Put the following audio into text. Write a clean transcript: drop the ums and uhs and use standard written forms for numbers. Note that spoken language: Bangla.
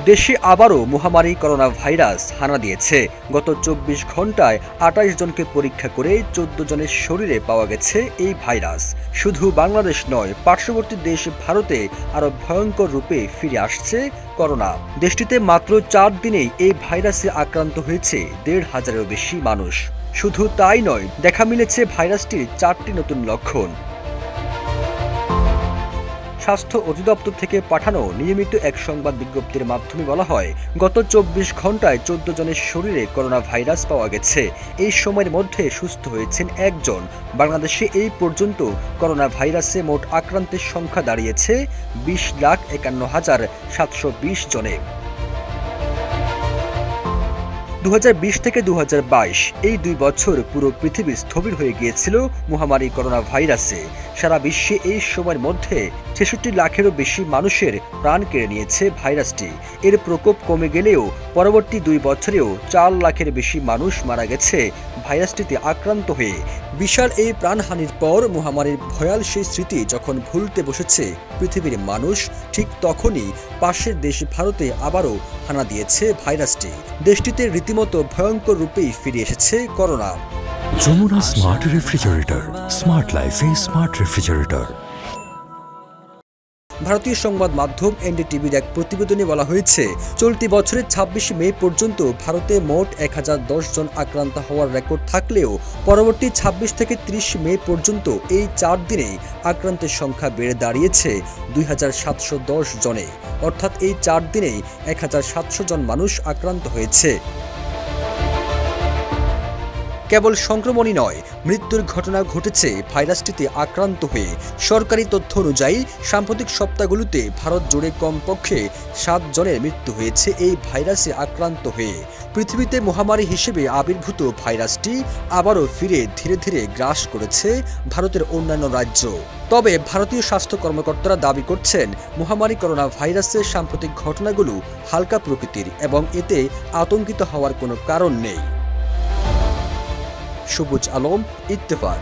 দেশে আবারও মহামারী করোনা ভাইরাস হানা দিয়েছে। গত ২৪ ঘন্টায় ২৮ জনকে পরীক্ষা করে ১৪ জনের শরীরে পাওয়া গেছে এই ভাইরাস। শুধু বাংলাদেশ নয়, পার্শ্ববর্তী দেশ ভারতে আরও ভয়ঙ্কর রূপে ফিরে আসছে করোনা। দেশটিতে মাত্র ৪ দিনেই এই ভাইরাসে আক্রান্ত হয়েছে ১৫০০-এরও বেশি মানুষ। শুধু তাই নয়, দেখা মিলেছে ভাইরাসটির ৪টি নতুন লক্ষণ। স্বাস্থ্য অধিদপ্তর থেকে পাঠানো নিয়মিত এক সংবাদ বিজ্ঞপ্তির মাধ্যমে বলা হয়, গত ২৪ ঘন্টায় ১৪ জনের শরীরে করোনা ভাইরাস পাওয়া গেছে। এই সময়ের মধ্যে সুস্থ হয়েছেন একজন। বাংলাদেশে এই পর্যন্ত করোনা ভাইরাসে মোট আক্রান্তের সংখ্যা দাঁড়িয়েছে ২০,৫১,৭২০ জনে। ২০২০ থেকে ২০২২ এই ২ বছর পুরো পৃথিবী স্থবির হয়ে গিয়েছিল মহামারী করোনা ভাইরাসে। সারা বিশ্বে এই সময়ের মধ্যে ৬৬ লাখেরও বেশি মানুষের প্রাণ কেড়ে নিয়েছে ভাইরাসটি। এর প্রকোপ কমে গেলেও পরবর্তী ২ বছরেও ৪ লাখের বেশি মানুষ মারা গেছে ভাইরাসটিতে আক্রান্ত হয়ে। বিশাল এই প্রাণহানির পর মহামারীর ভয়াল সেই স্মৃতি যখন ভুলতে বসেছে পৃথিবীর মানুষ, ঠিক তখনই পাশের দেশ ভারতে আবারও হানা দিয়েছে ভাইরাসটি। দেশটিতে রীতিমতো ভয়ঙ্কর রূপেই ফিরে এসেছে corona. Jamuna smart refrigerator, smart লাইফে স্মার্ট রেফ্রিজারেটর। ভারতীয় সংবাদ মাধ্যম এনডিটিভির এক প্রতিবেদনে বলা হয়েছে, চলতি বছরের ২৬ মে পর্যন্ত ভারতে মোট ১০১০ জন আক্রান্ত হওয়ার রেকর্ড থাকলেও পরবর্তী ২৬ থেকে ৩০ মে পর্যন্ত এই ৪ দিনেই আক্রান্তের সংখ্যা বেড়ে দাঁড়িয়েছে ২৭১০ জনে। অর্থাৎ এই ৪ দিনেই ১৭০০ জন মানুষ আক্রান্ত হয়েছে। কেবল সংক্রমণই নয়, মৃত্যুর ঘটনা ঘটেছে ভাইরাসটিতে আক্রান্ত হয়ে। সরকারি তথ্য অনুযায়ী সাম্প্রতিক সপ্তাহগুলোতে ভারত জুড়ে কমপক্ষে ৭ জনের মৃত্যু হয়েছে এই ভাইরাসে আক্রান্ত হয়ে। পৃথিবীতে মহামারী হিসেবে আবির্ভূত ভাইরাসটি আবারও ফিরে ধীরে ধীরে গ্রাস করেছে ভারতের অন্যান্য রাজ্য। তবে ভারতীয় স্বাস্থ্য কর্মকর্তারা দাবি করছেন, মহামারী করোনা ভাইরাসের সাম্প্রতিক ঘটনাগুলো হালকা প্রকৃতির এবং এতে আতঙ্কিত হওয়ার কোনো কারণ নেই। সবুজ আলম, ইত্তেফাক।